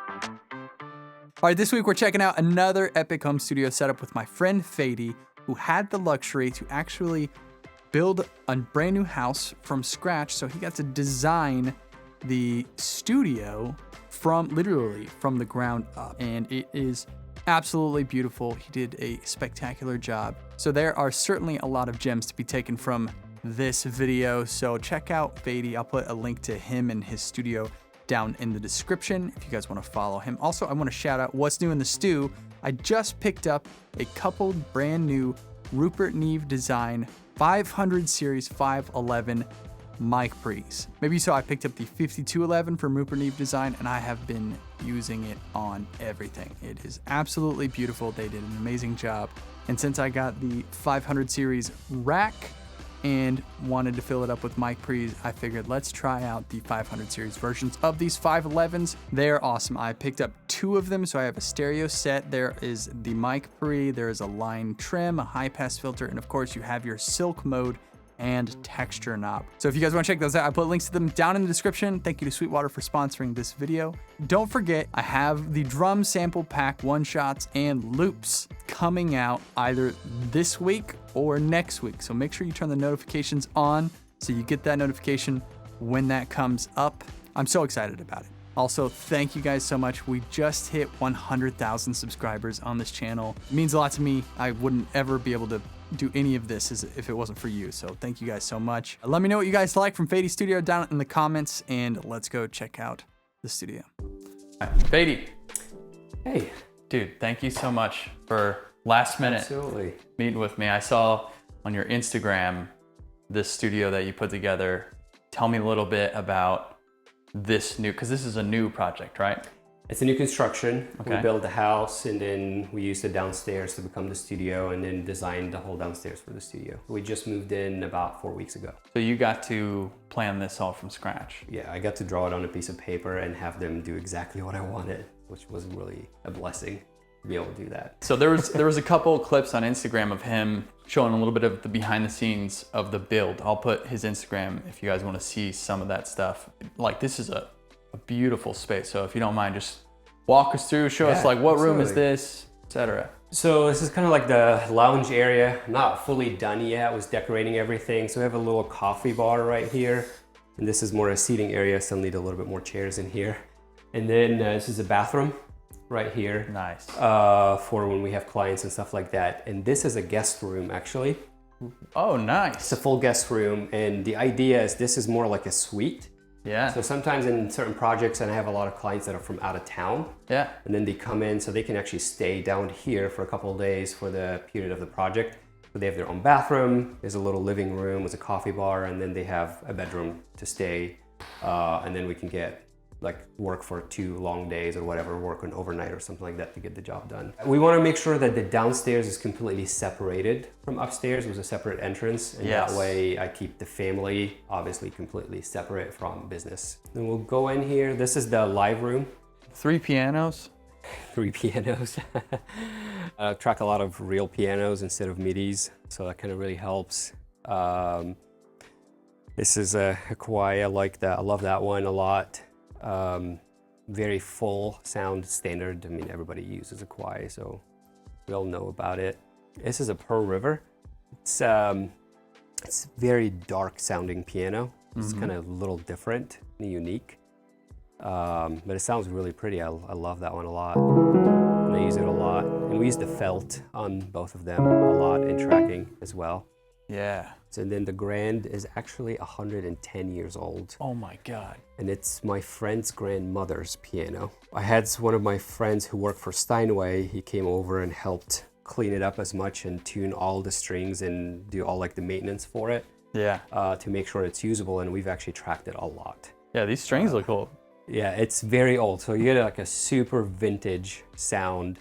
All right, this week we're checking out another epic home studio setup with my friend Fady, who had the luxury to actually build a brand new house from scratch. So he got to design the studio literally from the ground up, and it is absolutely beautiful. He did a spectacular job. So there are certainly a lot of gems to be taken from this video. So check out Fady. I'll put a link to him and his studio down in the description if you guys want to follow him. Also, I want to shout out what's new in the stew. I just picked up a couple brand new Rupert Neve design 500 series 511 mic pre's. Maybe you saw I picked up the 5211 from Rupert Neve design, and I have been using it on everything. It is absolutely beautiful. They did an amazing job. And since I got the 500 series rack and wanted to fill it up with mic pre's, I figured let's try out the 500 series versions of these 511s. They're awesome. I picked up 2 of them, so I have a stereo set. There is the mic pre, there is a line trim, a high pass filter, and of course you have your silk mode and texture knob. So if you guys want to check those out, I put links to them down in the description. Thank you to Sweetwater for sponsoring this video. Don't forget, I have the drum sample pack one-shots and loops coming out either this week or next week. So make sure you turn the notifications on so you get that notification when that comes up. I'm so excited about it. Also, thank you guys so much. We just hit 100,000 subscribers on this channel. It means a lot to me. I wouldn't ever be able to do any of this if it wasn't for you. So thank you guys so much. Let me know what you guys like from Fady Studio down in the comments, and let's go check out the studio. Fady. Hey. Dude, thank you so much for last minute Absolutely. meeting with me. I saw on your Instagram this studio that you put together. Tell me a little bit about this new, because this is a new project, right? It's a new construction. Okay. We built the house, and then we used the downstairs to become the studio, and then designed the whole downstairs for the studio. We just moved in about 4 weeks ago. So you got to plan this all from scratch. Yeah, I got to draw it on a piece of paper and have them do exactly what I wanted, which was really a blessing to be able to do that. So there was a couple clips on Instagram of him showing a little bit of the behind the scenes of the build. I'll put his Instagram if you guys want to see some of that stuff. Like, this is a beautiful space. So if you don't mind, just walk us through, show us like what room is this, etc. So this is kind of like the lounge area. Not fully done yet. I was decorating everything. So we have a little coffee bar right here. And this is more a seating area, so I'll need a little bit more chairs in here. And then this is a bathroom right here. Nice. For when we have clients and stuff like that. And this is a guest room, actually. Oh, nice. It's a full guest room. And the idea is this is more like a suite. Yeah. So sometimes in certain projects, and I have a lot of clients that are from out of town. Yeah. And then they come in, so they can actually stay down here for a couple of days for the period of the project. So they have their own bathroom, there's a little living room, there's a coffee bar, and then they have a bedroom to stay. And then we can get work for 2 long days or whatever, work an overnight or something like that to get the job done. We want to make sure that the downstairs is completely separated from upstairs with a separate entrance. And that way I keep the family obviously completely separate from business. Then we'll go in here. This is the live room. 3 pianos. 3 pianos. I track a lot of real pianos instead of MIDIs, so that kind of really helps. This is a Kawai. I like that. I love that one a lot. Very full sound standard. I mean, everybody uses a Kawai, so we all know about it. This is a Pearl River. It's very dark sounding piano. It's kind of a little different and unique, but it sounds really pretty. I love that one a lot, and I use it a lot. And we use the felt on both of them a lot in tracking as well. Yeah. So then the Grand is actually 110 years old. Oh my God. And it's my friend's grandmother's piano. I had one of my friends who worked for Steinway. He came over and helped clean it up as much and tune all the strings and do all the maintenance for it. Yeah. To make sure it's usable, and we've actually tracked it a lot. Yeah, these strings look old. Yeah, it's very old. So you get a super vintage sound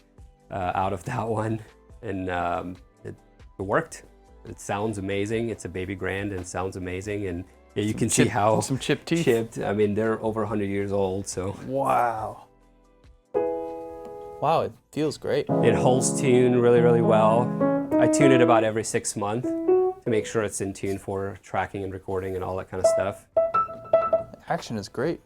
out of that one, and it worked. It sounds amazing. It's a baby Grand and sounds amazing, and yeah, you can see how some chipped teeth. I mean, they're over 100 years old, so. Wow. Wow, it feels great. It holds tune really, really well. I tune it about every 6 months to make sure it's in tune for tracking and recording and all that kind of stuff. The action is great.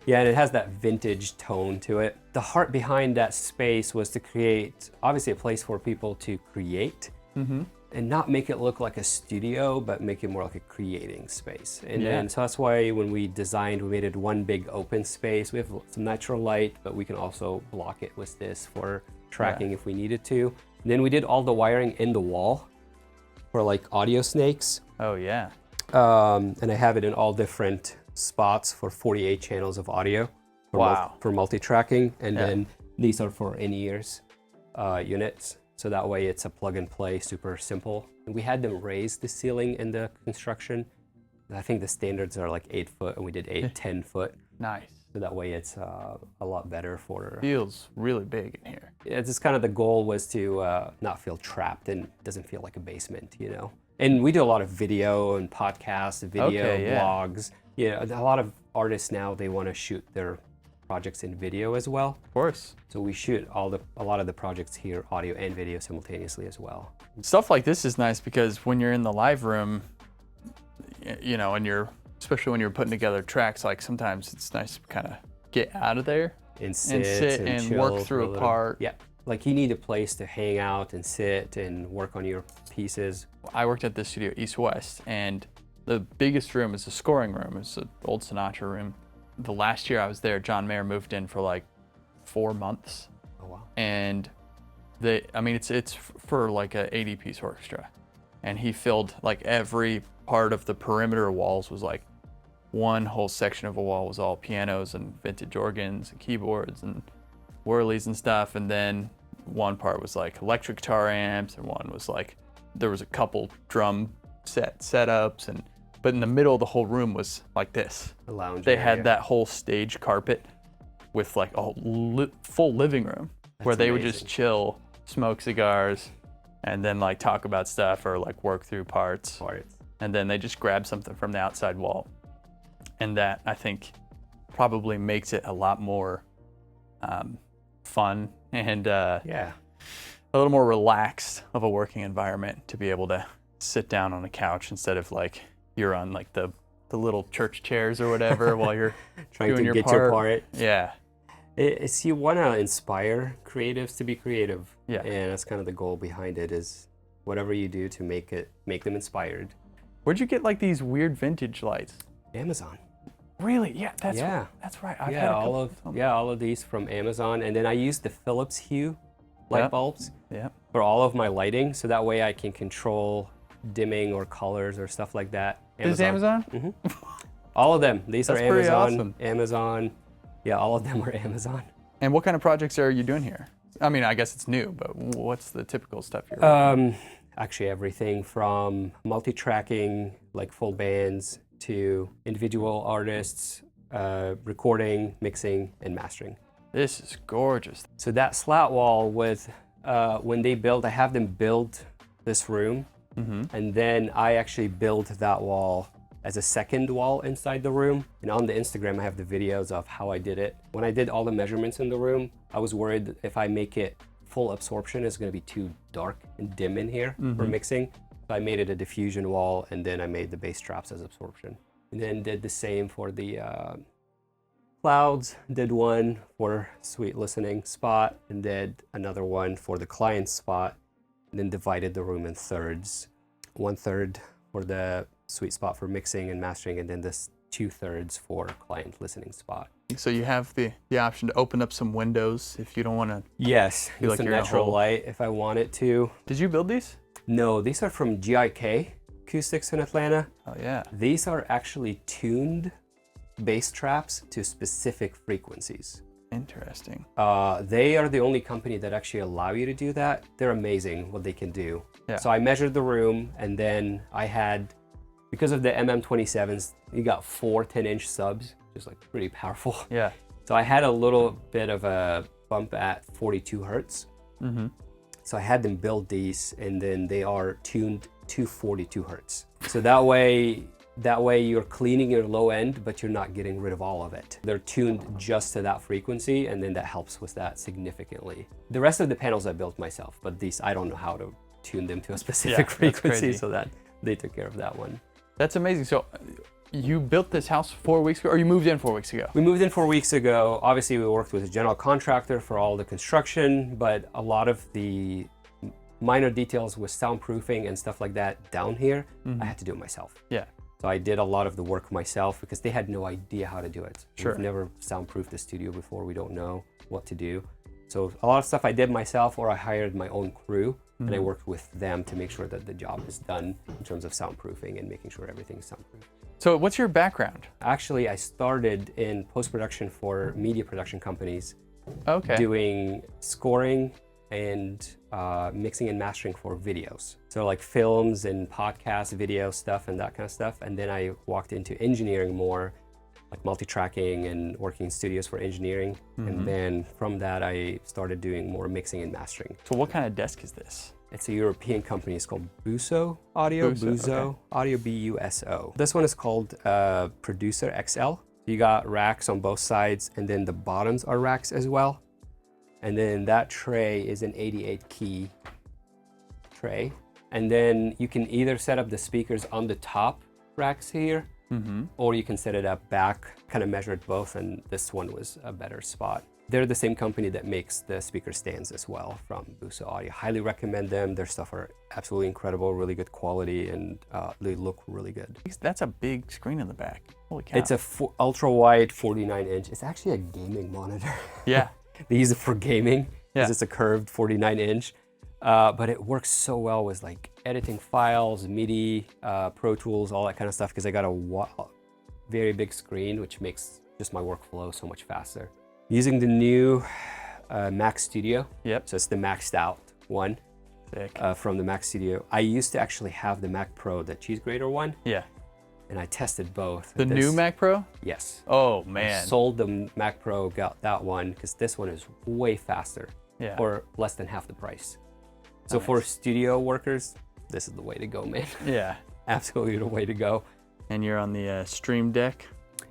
Yeah, and it has that vintage tone to it. The heart behind that space was to create, obviously, a place for people to create and not make it look like a studio, but make it more like a creating space. And then, so that's why when we designed, we made it one big open space. We have some natural light, but we can also block it with this for tracking if we needed to. And then we did all the wiring in the wall for like audio snakes. Oh yeah. And I have it in all different spots for 48 channels of audio for multi-tracking. And then these are for in-ears units. So that way it's a plug and play, super simple. And we had them raise the ceiling in the construction. I think the standards are like 8 foot and we did 10 foot. Nice. So that way it's a lot better for... Feels really big in here. It's just kind of the goal was to not feel trapped and doesn't feel like a basement, you know? And we do a lot of video and podcasts, vlogs. Yeah, a lot of artists now, they want to shoot their projects in video as well. Of course. So we shoot a lot of the projects here, audio and video simultaneously as well. Stuff like this is nice because when you're in the live room, you know, and especially when you're putting together tracks, like sometimes it's nice to kind of get out of there and sit and work through a part. Yeah, like you need a place to hang out and sit and work on your pieces. I worked at the studio East West, and the biggest room is the scoring room. It's an old Sinatra room. The last year I was there, John Mayer moved in for like 4 months. Oh wow! And it's for like a 80-piece orchestra, and he filled like every part of the perimeter walls was like one whole section of a wall was all pianos and vintage organs and keyboards and whirlies and stuff, and then one part was like electric guitar amps, and one was like there was a couple drum setups, but in the middle of the whole room was like this. A lounge They area. had that whole stage carpet with like a full living room where they would just chill, smoke cigars, and then like talk about stuff or like work through parts. And then they just grab something from the outside wall. And that, I think, probably makes it a lot more fun and a little more relaxed of a working environment to be able to sit down on a couch instead of like you're on like the little church chairs or whatever while you're trying doing to get your part. Yeah. It's you want to inspire creatives to be creative. Yeah. And that's kind of the goal behind it is whatever you do to make them inspired. Where'd you get like these weird vintage lights? Amazon. Really? Yeah, that's right. I've had all of these from Amazon, and then I use the Philips Hue light bulbs for all of my lighting, so that way I can control dimming or colors or stuff like that. Is Amazon? Mm-hmm. All of them. These That's are pretty Amazon. awesome. Amazon. Yeah, all of them are Amazon. And what kind of projects are you doing here? I mean, I guess it's new, but what's the typical stuff you're working on? Actually, everything from multi-tracking, like full bands, to individual artists, recording, mixing, and mastering. This is gorgeous. So that slat wall with, when they build, I have them build this room, and then I actually build that wall as a second wall inside the room. And on the Instagram, I have the videos of how I did it. When I did all the measurements in the room, I was worried if I make it full absorption, it's gonna be too dark and dim in here for mixing. So I made it a diffusion wall, and then I made the bass traps as absorption. And then did the same for the clouds, did one for sweet listening spot, and did another one for the client spot, and then divided the room in thirds. 1/3 for the sweet spot for mixing and mastering, and then this 2/3 for client listening spot. So you have the option to open up some windows if you don't want to. Yes, feel like some you're in a natural hole. light if I want it to. Did you build these? No, these are from GIK Acoustics in Atlanta. Oh yeah. These are actually tuned bass traps to specific frequencies. Interesting. They are the only company that actually allow you to do that. They're amazing what they can do. Yeah. So I measured the room, and then I had, because of the MM27s, you got 4 10-inch subs, just like pretty powerful. Yeah. So I had a little bit of a bump at 42 hertz. So I had them build these, and then they are tuned to 42 hertz. So that way you're cleaning your low end, but you're not getting rid of all of it. They're tuned just to that frequency, and then that helps with that significantly. The rest of the panels I built myself, but these, I don't know how to tune them to a specific frequency, so that they took care of that one. That's amazing. So you built this house 4 weeks ago, or you moved in 4 weeks ago? We moved in 4 weeks ago. Obviously, we worked with a general contractor for all the construction, but a lot of the minor details with soundproofing and stuff like that down here, I had to do it myself. Yeah. So I did a lot of the work myself because they had no idea how to do it. Sure. We've never soundproofed the studio before. We don't know what to do. So a lot of stuff I did myself, or I hired my own crew and I worked with them to make sure that the job is done in terms of soundproofing and making sure everything's soundproof. So what's your background? Actually, I started in post-production for media production companies, doing scoring and mixing and mastering for videos. So like films and podcasts, video stuff and that kind of stuff. And then I walked into engineering more, like multi-tracking and working in studios for engineering. And then from that, I started doing more mixing and mastering. So what kind of desk is this? It's a European company. It's called Buso Audio. Buso Audio, B-U-S-O. This one is called Producer XL. You got racks on both sides, and then the bottoms are racks as well. And then that tray is an 88 key tray. And then you can either set up the speakers on the top racks here, or you can set it up back, kind of measured both, and this one was a better spot. They're the same company that makes the speaker stands as well, from Buso Audio. Highly recommend them. Their stuff are absolutely incredible, really good quality, and they look really good. That's a big screen in the back. Holy cow. It's a ultra-wide 49-inch. It's actually a gaming monitor. Yeah. They use it for gaming because Yeah. it's a curved 49-inch. But it works so well with like editing files, MIDI, Pro Tools, all that kind of stuff, because I got a very big screen, which makes just my workflow so much faster. Using the new Mac Studio. Yep. So it's the maxed out one. Sick. From the Mac Studio. I used to actually have the Mac Pro, the cheese grater one. Yeah. And I tested both. The new Mac Pro? Yes. Oh, man. I sold the Mac Pro, got that one, because this one is way faster. Yeah. For less than half the price. So for studio workers, this is the way to go, man. Yeah. Absolutely the way to go. And you're on the Stream Deck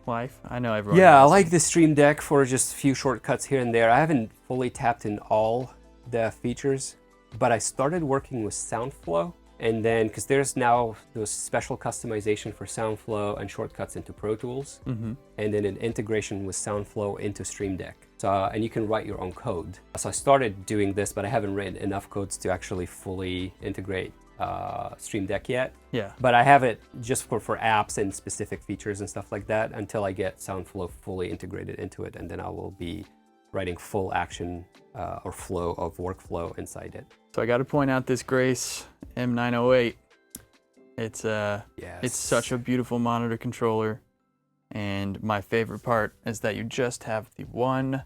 life? I know everyone. Yeah, I like the Stream Deck for just a few shortcuts here and there. I haven't fully tapped in all the features, but I started working with SoundFlow. And then, because there's now those special customization for SoundFlow and shortcuts into Pro Tools, and then an integration with SoundFlow into Stream Deck. So, and you can write your own code. So I started doing this, but I haven't written enough codes to actually fully integrate Stream Deck yet. Yeah. But I have it just for apps and specific features and stuff like that until I get SoundFlow fully integrated into it, and then I will be writing full action or flow of workflow inside it. So I got to point out this Grace M908. It's it's such a beautiful monitor controller, and my favorite part is that you just have the one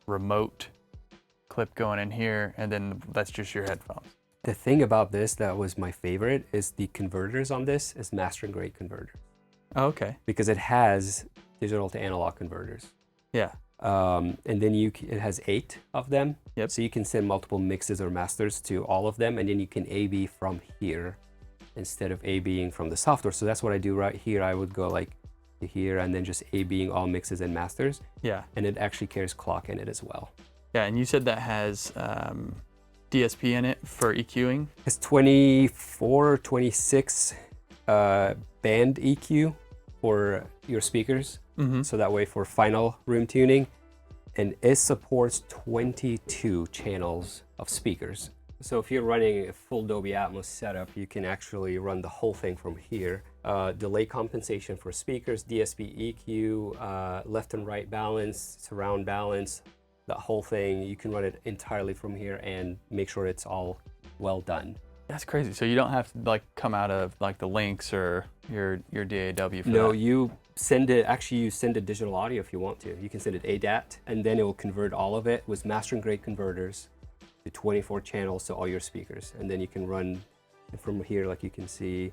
remote clip going in here, and then that's just your headphones. The thing about this that was my favorite is the converters on this is mastering grade converter. Oh, okay. Because it has digital to analog converters. Yeah. And then it has 8 of them. Yep. So you can send multiple mixes or masters to all of them, and then you can A/B from here instead of A/Bing from the software. So that's what I do right here. I would go like to here and then just A/Bing all mixes and masters. Yeah. And it actually carries clock in it as well. Yeah, and you said that has DSP in it for EQing? It's 24, 26 band EQ for your speakers. So that way for final room tuning. And it supports 22 channels of speakers. So if you're running a full Dolby Atmos setup, you can actually run the whole thing from here. Delay compensation for speakers, DSP EQ, left and right balance, surround balance, the whole thing. You can run it entirely from here and make sure it's all well done. That's crazy. So you don't have to like come out of like the Lynx or your DAW for No, that? you send it, actually you send it digital audio if you want to. You can send it ADAT, and then it will convert all of it with mastering grade converters to 24 channels to all your speakers. And then you can run from here, like you can see,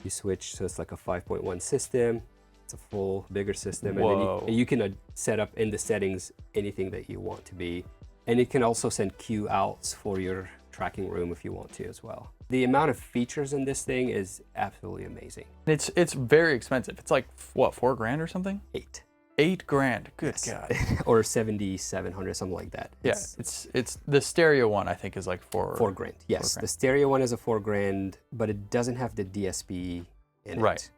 you switch, so it's like a 5.1 system. It's a full, bigger system. Whoa. And then you can set up in the settings anything that you want to be. And it can also send cue outs for your tracking room if you want to as well. The amount of features in this thing is absolutely amazing. It's very expensive. It's like what, $4,000 or something? 8. $8,000. Good God. Or 7,700, something like that. Yeah, it's the stereo one I think is like $4,000. Yes, the stereo one is a $4,000, but it doesn't have the DSP in it. Right.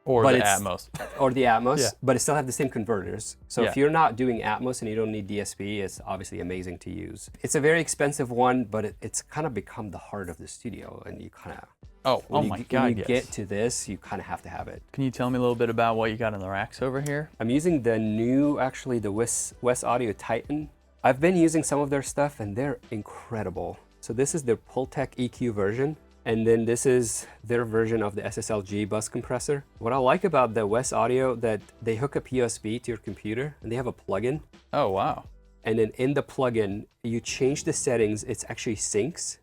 Or but the it's- Atmos. or the Atmos, Yeah. but it still have the same converters. So Yeah. if you're not doing Atmos and you don't need DSP, it's obviously amazing to use. It's a very expensive one, but it's kind of become the heart of the studio, and you kind of Oh my God, when you yes. get to this, you kind of have to have it. Can you tell me a little bit about what you got in the racks over here? I'm using the new, actually the West Audio Titan. I've been using some of their stuff and they're incredible. So this is their Pultec EQ version. And then this is their version of the SSLG bus compressor. What I like about the West Audio that they hook up USB to your computer and they have a plugin. Oh, wow. And then in the plugin, you change the settings, it's actually syncs.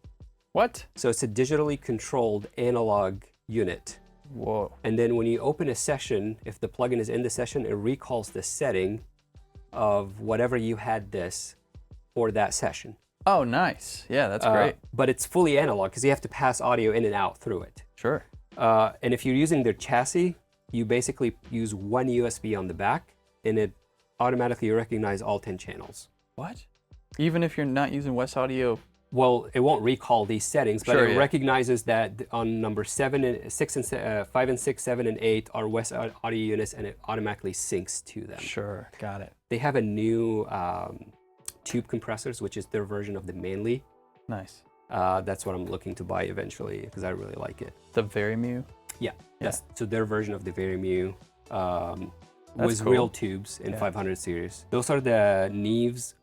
What? So it's a digitally controlled analog unit. Whoa. And then when you open a session, if the plugin is in the session, it recalls the setting of whatever you had this for that session. Oh, nice. Yeah, that's great. But it's fully analog because you have to pass audio in and out through it. Sure. And if you're using their chassis, you basically use one USB on the back and it automatically recognizes all 10 channels. What? Even if you're not using West Audio? Well, it won't recall these settings, but Sure, it yeah. recognizes that on number 5 and 6, 7, and 8 are West Audio units, and it automatically syncs to them. Sure, got it. They have a new tube compressors, which is their version of the Manly. Nice. That's what I'm looking to buy eventually because I really like it. The Varimu? Yeah, so their version of the Varimu was cool. real tubes in 500 series. Those are the Neves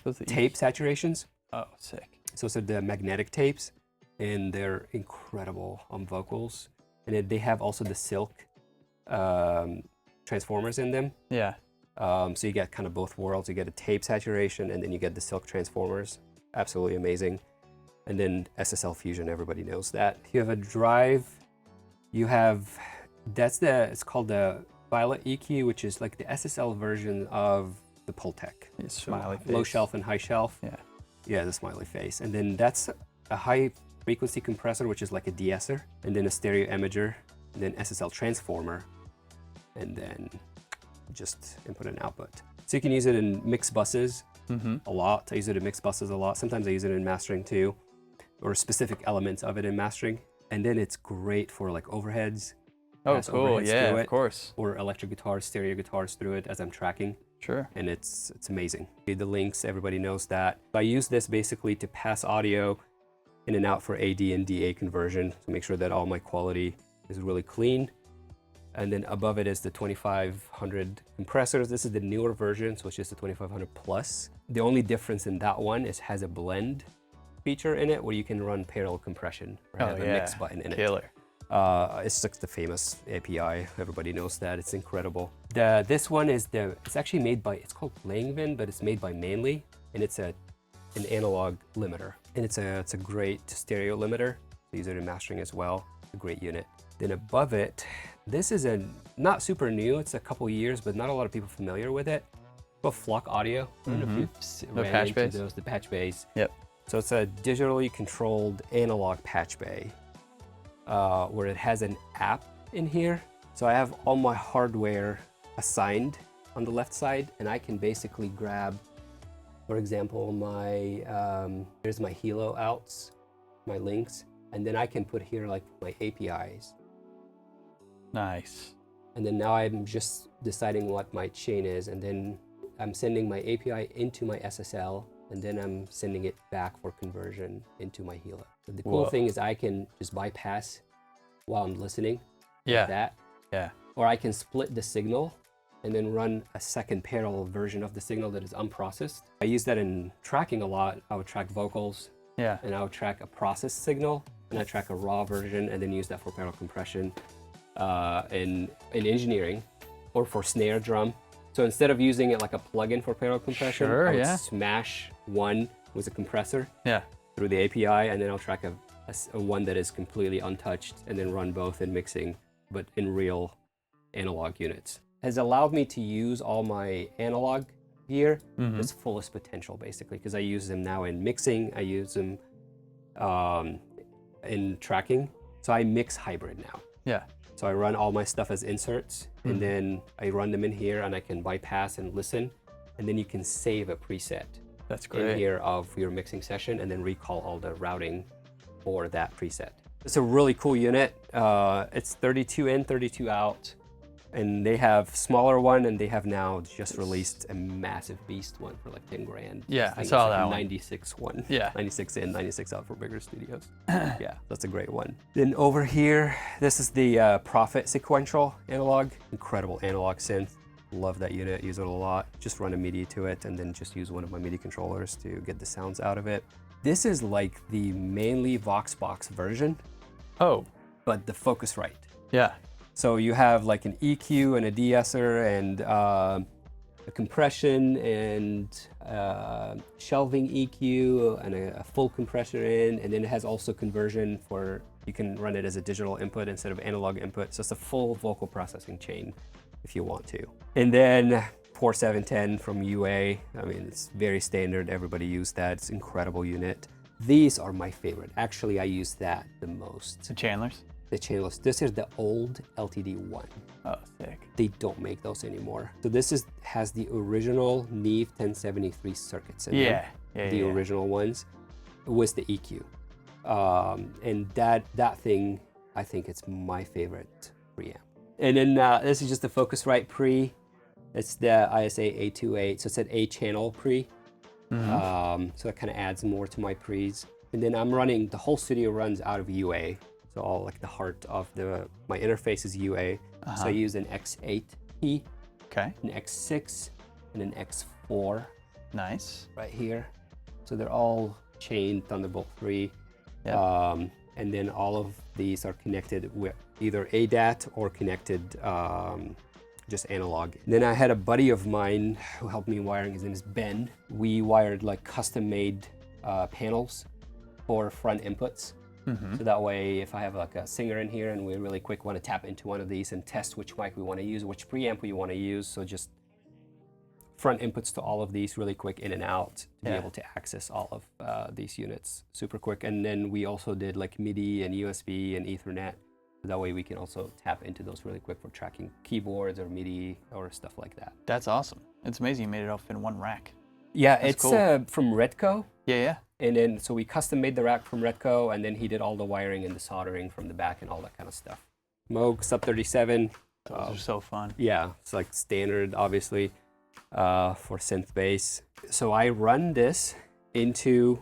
Those are tape saturations. Oh, sick. So those are the magnetic tapes, and they're incredible on vocals. And then they have also the silk transformers in them. Yeah. So you get kind of both worlds. You get a tape saturation, and then you get the silk transformers. Absolutely amazing. And then SSL Fusion, everybody knows that. You have a drive. You have, it's called the Violet EQ, which is like the SSL version of the Pultec. It's smiley face. Low shelf and high shelf. Yeah. Yeah, the smiley face. And then that's a high frequency compressor, which is like a de-esser, and then a stereo imager, and then SSL transformer, and then just input and output. So you can use it in mixed buses a lot. I use it in mixed buses a lot. Sometimes I use it in mastering too, or specific elements of it in mastering. And then it's great for like overheads. Oh, pass cool. overheads Yeah, through of it, course. or electric guitars, stereo guitars through it as I'm tracking. Sure. And it's amazing. The links, everybody knows that. I use this basically to pass audio in and out for AD and DA conversion to make sure that all my quality is really clean. And then above it is the 2500 compressors. This is the newer version, which is the 2500 Plus. The only difference in that one is has a blend feature in it where you can run parallel compression or have a mix button in it. Killer. It's like the famous API. Everybody knows that. It's incredible. This one is it's actually made by, it's called Langvin, but it's made by Manly, and it's an analog limiter. And it's a great stereo limiter. I use it in mastering as well. A great unit. Then above it, this is not super new. It's a couple years, but not a lot of people familiar with it. But Flock Audio. I don't know if you've ran into patch those, the patch bays. Yep. So it's a digitally controlled analog patch bay. Where it has an app in here. So I have all my hardware assigned on the left side, and I can basically grab, for example, here's my Hilo outs, my links, and then I can put here like my APIs. Nice. And then now I'm just deciding what my chain is, and then I'm sending my API into my SSL, and then I'm sending it back for conversion into my Hilo. The cool thing is I can just bypass while I'm listening. Yeah. Like that. Yeah. Or I can split the signal and then run a second parallel version of the signal that is unprocessed. I use that in tracking a lot. I would track vocals. Yeah. And I would track a processed signal, and I track a raw version and then use that for parallel compression in engineering or for snare drum. So instead of using it like a plugin for parallel compression, Sure, I would yeah. smash one with a compressor Yeah. through the API, and then I'll track a one that is completely untouched and then run both in mixing, but in real analog units. Has allowed me to use all my analog gear to its fullest potential, basically, because I use them now in mixing, I use them in tracking. So I mix hybrid now. Yeah. So I run all my stuff as inserts, and then I run them in here, and I can bypass and listen, and then you can save a preset That's in great. here of your mixing session, and then recall all the routing for that preset. It's a really cool unit. It's 32 in, 32 out. And they have smaller one, and they have now just released a massive beast one for like 10 grand. Yeah, I saw that one. 96 one. Yeah. 96 in, 96 out for bigger studios. Yeah, that's a great one. Then over here, this is the Prophet sequential analog. Incredible analog synth. Love that unit, use it a lot. Just run a MIDI to it and then just use one of my MIDI controllers to get the sounds out of it. This is like the mainly Voxbox version. Oh. But the Focusrite. Yeah. So you have like an EQ and a de-esser and a compression and shelving EQ and a full compressor in, and then it has also conversion for, you can run it as a digital input instead of analog input. So it's a full vocal processing chain if you want to. And then 4710 from UA. I mean, it's very standard. Everybody used that. It's an incredible unit. These are my favorite. Actually, I use that the most. The Chandlers? The channels. This is the old LTD1. Oh, sick. They don't make those anymore. So this has the original Neve 1073 circuits in them. The original ones with the EQ. And that thing, I think it's my favorite preamp. And then this is just the Focusrite pre. It's the ISA 828, so it's an 8-channel pre. So that kind of adds more to my pre's. And then I'm running, the whole studio runs out of UA. So all like the heart of my interface is UA. So I use an X8P, an X6, and an X4. Nice. Right here. So they're all chained Thunderbolt 3. Yep. And then all of these are connected with either ADAT or connected just analog. And then I had a buddy of mine who helped me wiring. His name is Ben. We wired like custom-made panels for front inputs. So that way, if I have like a singer in here and we really quick want to tap into one of these and test which mic we want to use, which preamp we want to use, so just front inputs to all of these really quick in and out to be able to access all of these units super quick. And then we also did like MIDI and USB and Ethernet. So that way we can also tap into those really quick for tracking keyboards or MIDI or stuff like that. That's awesome. It's amazing you made it all fit in one rack. Yeah, That's it's cool. From Redco. Yeah. And then, so we custom made the rack from Redco, and then he did all the wiring and the soldering from the back and all that kind of stuff. Moog Sub 37. Those are so fun. Yeah, it's like standard, obviously, for synth bass. So I run this into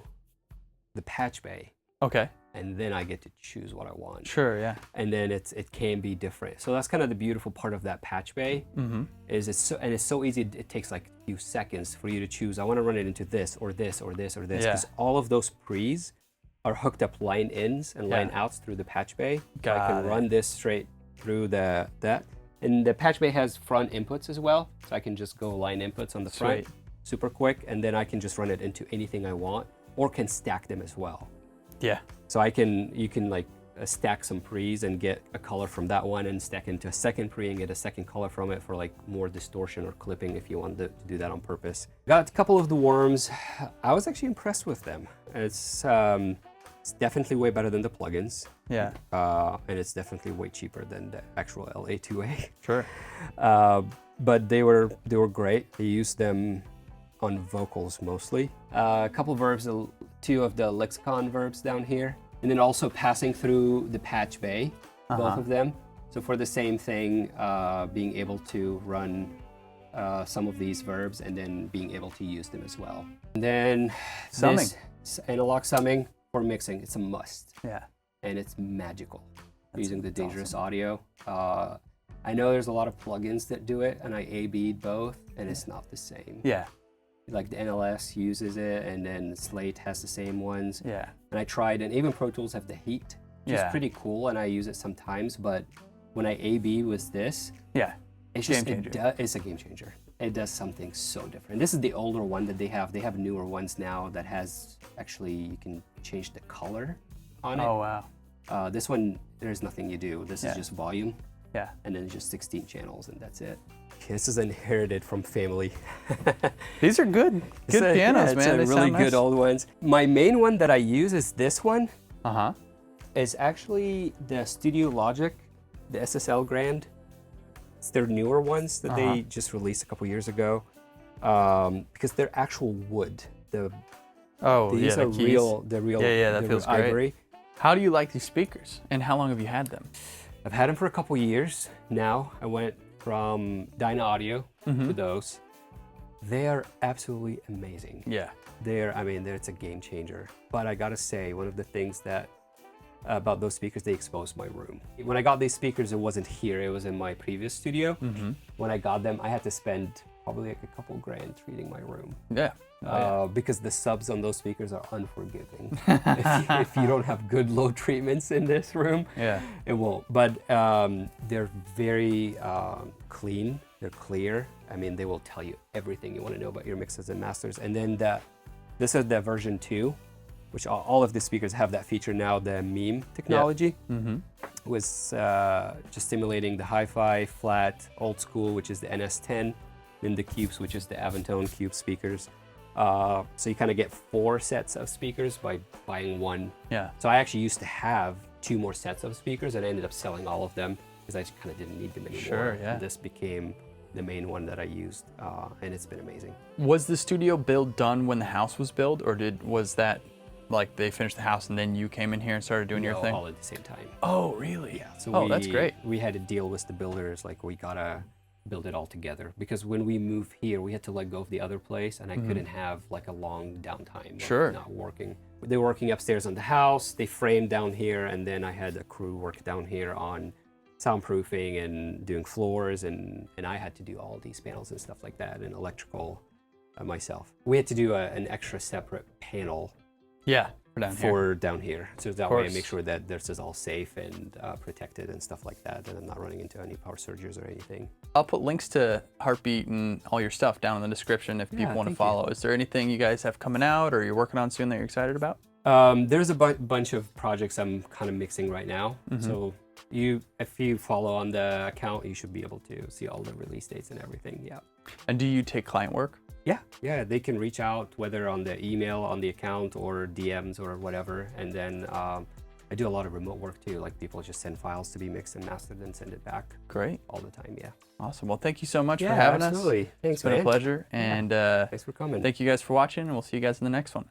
the patch bay. Okay. And then I get to choose what I want. Sure, yeah. And then it can be different. So that's kind of the beautiful part of that patch bay. Is it's so easy. It takes like a few seconds for you to choose. I want to run it into this or this or this or this, because all of those pre's are hooked up line ins and line outs through the patch bay. So I can run this straight through that. And the patch bay has front inputs as well, so I can just go line inputs on the front, super quick, and then I can just run it into anything I want, or can stack them as well. Yeah. So you can like stack some pre's and get a color from that one and stack into a second pre and get a second color from it for like more distortion or clipping if you wanted to do that on purpose. Got a couple of the Worms. I was actually impressed with them. It's definitely way better than the plugins. Yeah. And it's definitely way cheaper than the actual LA2A. Sure. But they were great. I used them on vocals mostly. A couple of verbs, 2 of the lexicon verbs down here, and then also passing through the patch bay, both of them. So for the same thing, being able to run some of these verbs and then being able to use them as well. And then summing. Analog summing for mixing, it's a must. Yeah. And it's magical. Using the Dangerous Audio. I know there's a lot of plugins that do it, and I A/B'd both, and it's not the same. Yeah. Like the NLS uses it, and then Slate has the same ones. Yeah. And I tried, and even Pro Tools have the Heat, which is pretty cool, and I use it sometimes. But when I A/B was this, it's just it's a game changer. It does something so different. This is the older one that they have. They have newer ones now that has actually, you can change the color on it. Oh wow. This one, there's nothing you do. This is just volume. Yeah. And then just 16 channels, and that's it. This is inherited from family. These are good pianos, man. It's really good old ones. My main one that I use is this one. It's actually the Studio Logic, the SSL Grand. It's their newer ones that they just released a couple years ago, because they're actual wood. These are real. They're real. Yeah, that feels ivory. Great. How do you like these speakers, and how long have you had them? I've had them for a couple years now. I went from Dyna Audio to those. They are absolutely amazing. Yeah. It's a game changer. But I gotta say, one of the things that about those speakers, they exposed my room. When I got these speakers, it wasn't here, it was in my previous studio. When I got them, I had to spend probably like a couple grand treating my room. Yeah. Because the subs on those speakers are unforgiving. if you don't have good low treatments in this room, it won't. But they're very clean, they're clear. I mean, they will tell you everything you want to know about your mixes and masters. And then this is the version 2, which all of the speakers have that feature now, the meme technology. Was just simulating the hi-fi, flat, old school, which is the NS10, then the cubes, which is the Avantone cube speakers. So you kind of get 4 sets of speakers by buying one. Yeah. So I actually used to have 2 more sets of speakers, and I ended up selling all of them because I just kind of didn't need them anymore. Sure, yeah. And this became the main one that I used, and it's been amazing. Was the studio build done when the house was built, or was that like they finished the house and then you came in here and started doing your thing? All at the same time. Oh, really? Yeah. So that's great. We had to deal with the builders, like we gotta build it all together, because when we moved here, we had to let go of the other place, and I couldn't have like a long downtime. Sure. Not working. They were working upstairs on the house. They framed down here, and then I had a crew work down here on soundproofing and doing floors, and I had to do all these panels and stuff like that, and electrical myself. We had to do an extra separate panel down here. So that way I make sure that this is all safe and protected and stuff like that, and I'm not running into any power surges or anything. I'll put links to Heartbeat and all your stuff down in the description if people want to follow. Is there anything you guys have coming out or you're working on soon that you're excited about? There's a bunch of projects I'm kind of mixing right now. So if you follow on the account, you should be able to see all the release dates and everything. Yeah. And do you take client work? Yeah, they can reach out, whether on the email, on the account, or DMs or whatever. And then I do a lot of remote work too. Like people just send files to be mixed and mastered and send it back. Great. All the time, yeah. Awesome. Well, thank you so much for having us. Absolutely. Thanks, It's been a pleasure. And thanks for coming. Thank you guys for watching, and we'll see you guys in the next one.